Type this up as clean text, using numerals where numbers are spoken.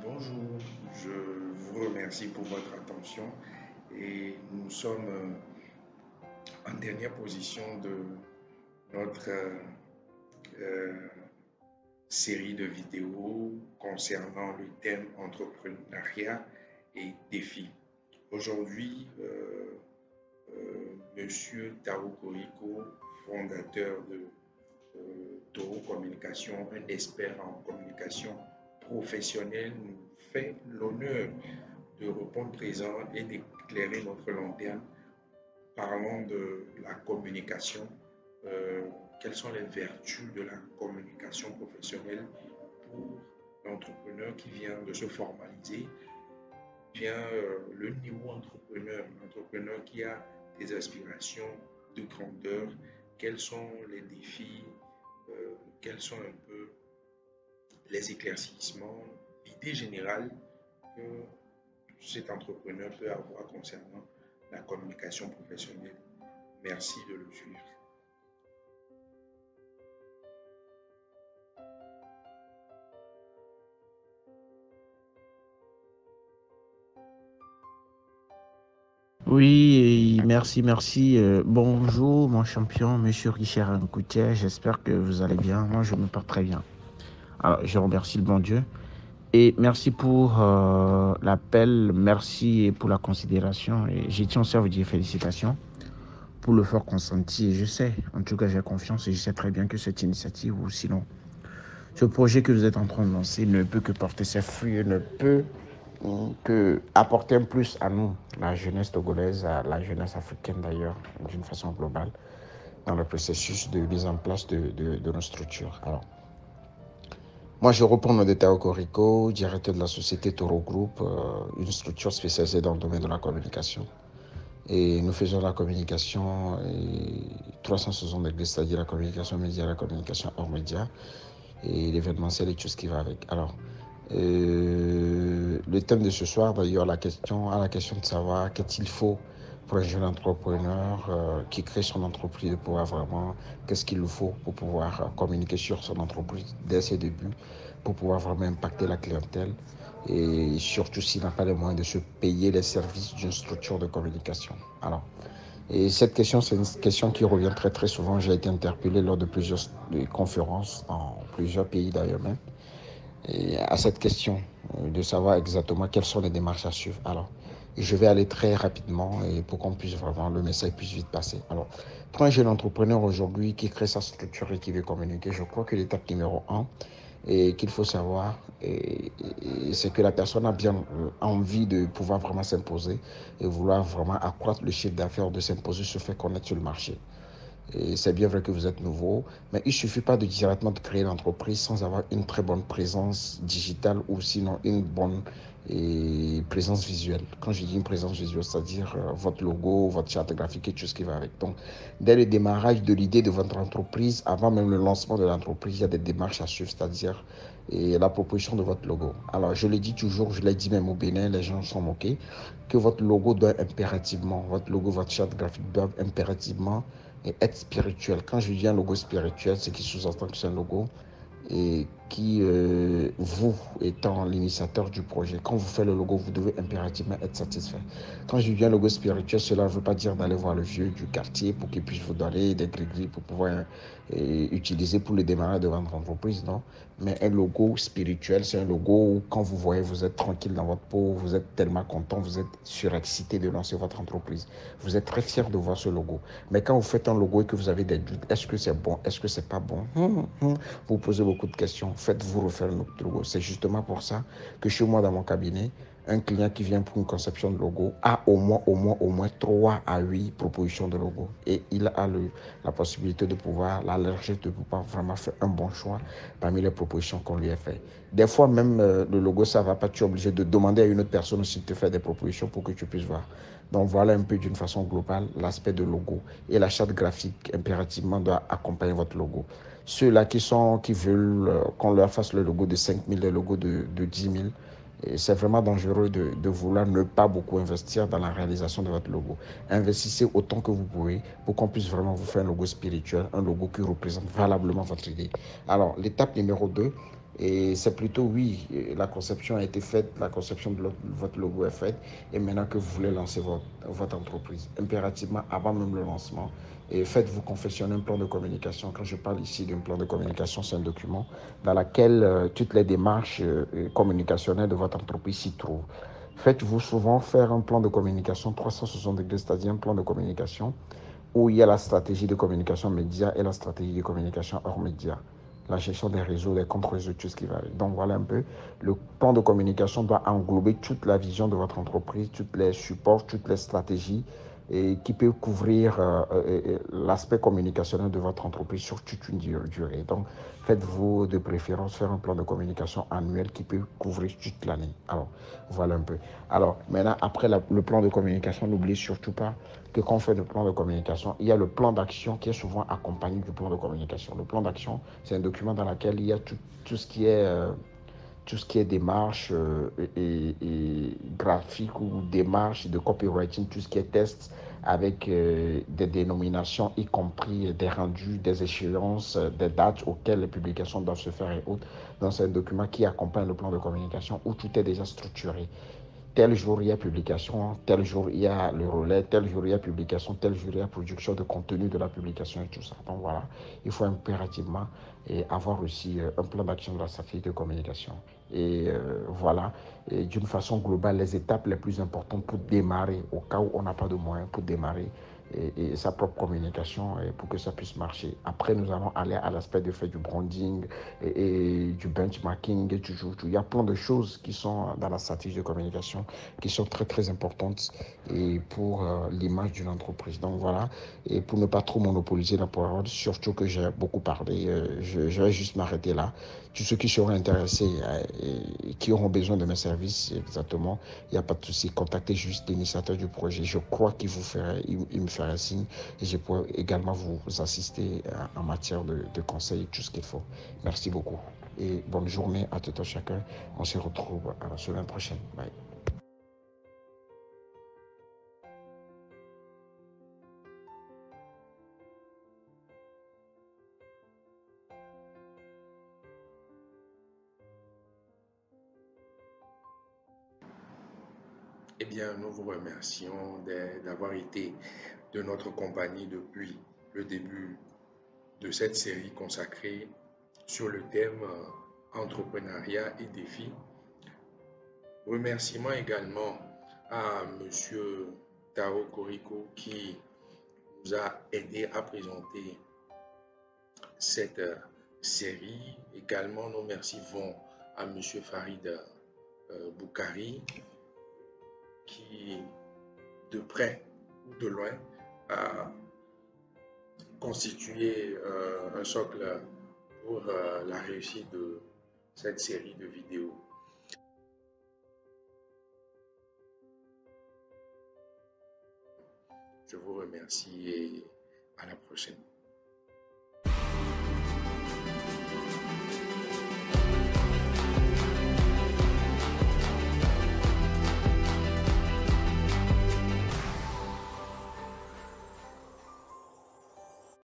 Bonjour, je vous remercie pour votre attention et nous sommes en dernière position de notre euh, série de vidéos concernant le thème entrepreneuriat et défis. Aujourd'hui, Monsieur Tao Koriko, fondateur de Toro Communication, un expert en communication professionnelle, nous fait l'honneur de répondre présent et d'éclairer notre lanterne. Parlons de la communication. Euh, Quelles sont les vertus de la communication professionnelle pour l'entrepreneur qui vient de se formaliser, le niveau entrepreneur, l'entrepreneur qui a des aspirations de grandeur, quels sont les défis, quels sont un peu les éclaircissements, l'idée générale que cet entrepreneur peut avoir concernant la communication professionnelle. Merci de le suivre. Oui, merci. Bonjour, mon champion, monsieur Richard Nkoutier. J'espère que vous allez bien. Moi, je me porte très bien. Alors, je remercie le bon Dieu. Et merci pour l'appel. Merci pour la considération. Et j'y tiens aussi à vous dire félicitations pour le fort consenti. Et je sais, en tout cas, j'ai confiance et je sais très bien que cette initiative ou sinon, ce projet que vous êtes en train de lancer ne peut que porter ses fruits, ne peut que apporter un plus à nous, la jeunesse togolaise, à la jeunesse africaine d'ailleurs, d'une façon globale, dans le processus de mise en place de nos structures. Alors, moi, je reprends le détail au Corico, directeur de la société Toro Group, une structure spécialisée dans le domaine de la communication. Et nous faisons la communication 360 degrés, c'est-à-dire la communication média, la communication hors média, et l'événementiel et tout ce qui va avec. Alors, le thème de ce soir, d'ailleurs, à la question de savoir qu'est-il faut pour un jeune entrepreneur qui crée son entreprise, de pouvoir vraiment, qu'est-ce qu'il lui faut pour pouvoir communiquer sur son entreprise dès ses débuts, pour pouvoir vraiment impacter la clientèle et surtout s'il n'a pas les moyens de se payer les services d'une structure de communication. Alors, et cette question, c'est une question qui revient très très souvent. J'ai été interpellé lors de plusieurs conférences dans plusieurs pays d'ailleurs même. Et à cette question de savoir exactement quelles sont les démarches à suivre. Alors, je vais aller très rapidement et pour qu'on puisse vraiment, le message puisse vite passer. Alors, pour un jeune entrepreneur aujourd'hui qui crée sa structure et qui veut communiquer, je crois que l'étape numéro un et qu'il faut savoir, c'est que la personne a bien envie de pouvoir vraiment s'imposer et vouloir vraiment accroître le chiffre d'affaires, de s'imposer, se faire connaître sur le marché. Et c'est bien vrai que vous êtes nouveau, mais il ne suffit pas de directement de créer l'entreprise sans avoir une très bonne présence digitale ou sinon une bonne présence visuelle. Quand je dis une présence visuelle, c'est-à-dire votre logo, votre charte graphique et tout ce qui va avec. Donc, dès le démarrage de l'idée de votre entreprise, avant même le lancement de l'entreprise, il y a des démarches à suivre, c'est-à-dire la proposition de votre logo. Alors, je le dis toujours, je l'ai dit même au Bénin, les gens sont moqués, que votre logo doit impérativement, votre logo, votre charte graphique doivent impérativement et être spirituel. Quand je dis un logo spirituel, c'est qui sous-entend que c'est un logo et qui, vous étant l'initiateur du projet, quand vous faites le logo, vous devez impérativement être satisfait. Quand je dis un logo spirituel, cela ne veut pas dire d'aller voir le vieux du quartier pour qu'il puisse vous donner des gris-gris pour pouvoir utiliser pour le démarrage de votre entreprise, non. Mais un logo spirituel, c'est un logo où quand vous voyez, vous êtes tranquille dans votre peau, vous êtes tellement content, vous êtes surexcité de lancer votre entreprise. Vous êtes très fier de voir ce logo. Mais quand vous faites un logo et que vous avez des doutes, est-ce que c'est bon, est-ce que c'est pas bon, vous posez beaucoup de questions, faites-vous refaire notre logo. C'est justement pour ça que chez moi, dans mon cabinet, un client qui vient pour une conception de logo a au moins 3 à 8 propositions de logo. Et il a la possibilité de pouvoir, la largesse de pouvoir vraiment faire un bon choix parmi les propositions qu'on lui a fait. Des fois, même le logo, ça ne va pas, tu es obligé de demander à une autre personne aussi de te faire des propositions pour que tu puisses voir. Donc voilà un peu d'une façon globale l'aspect de logo. Et la charte graphique, impérativement, doit accompagner votre logo. Ceux-là qui veulent qu'on leur fasse le logo de 5 000, le logo de 10 000, c'est vraiment dangereux de vouloir ne pas beaucoup investir dans la réalisation de votre logo. Investissez autant que vous pouvez pour qu'on puisse vraiment vous faire un logo spirituel, un logo qui représente valablement votre idée. Alors, l'étape numéro 2, Et c'est plutôt oui, la conception a été faite, la conception de votre logo est faite, et maintenant que vous voulez lancer votre entreprise, impérativement, avant même le lancement, et faites-vous confectionner un plan de communication. Quand je parle ici d'un plan de communication, c'est un document dans lequel toutes les démarches communicationnelles de votre entreprise s'y trouvent. Faites-vous souvent faire un plan de communication 360 degrés, c'est-à-dire un plan de communication où il y a la stratégie de communication média et la stratégie de communication hors média, la gestion des réseaux, des contre-réseaux, tout ce qui va avec. Donc voilà un peu, le plan de communication doit englober toute la vision de votre entreprise, tous les supports, toutes les stratégies et qui peut couvrir l'aspect communicationnel de votre entreprise sur toute une durée. Donc faites-vous de préférence faire un plan de communication annuel qui peut couvrir toute l'année. Alors voilà un peu. Alors maintenant, après le plan de communication, n'oubliez surtout pas que quand on fait le plan de communication, il y a le plan d'action qui est souvent accompagné du plan de communication. Le plan d'action, c'est un document dans lequel il y a tout ce qui est démarche et graphique ou démarche de copywriting, tout ce qui est test avec des dénominations, y compris des rendus, des échéances, des dates auxquelles les publications doivent se faire et autres. Donc, c'est un document qui accompagne le plan de communication où tout est déjà structuré. Tel jour il y a publication, tel jour il y a le relais, tel jour il y a publication, tel jour il y a production de contenu de la publication et tout ça. Donc voilà, il faut impérativement avoir aussi un plan d'action de la stratégie de communication. Et voilà, d'une façon globale, les étapes les plus importantes pour démarrer, au cas où on n'a pas de moyens pour démarrer sa propre communication et pour que ça puisse marcher. Après, nous allons aller à l'aspect de faire du branding et du benchmarking. Et il y a plein de choses qui sont dans la stratégie de communication qui sont très très importantes et pour l'image d'une entreprise. Donc voilà, et pour ne pas trop monopoliser la parole, surtout que j'ai beaucoup parlé, je vais juste m'arrêter là. Tous ceux qui seront intéressés et qui auront besoin de mes services, exactement, il n'y a pas de souci. Contactez juste l'initiateur du projet. Je crois il me ferait signe et je pourrais également vous assister en matière de conseils, tout ce qu'il faut. Merci beaucoup et bonne journée à tout un chacun. On se retrouve à la semaine prochaine. Bye. Eh bien, nous vous remercions d'avoir été de notre compagnie depuis le début de cette série consacrée sur le thème entrepreneuriat et défis. Remerciements également à Monsieur Tao Koriko qui nous a aidé à présenter cette série. Également, nos merci vont à Monsieur Farid Boukari qui, de près ou de loin, a constitué un socle pour la réussite de cette série de vidéos. Je vous remercie et à la prochaine.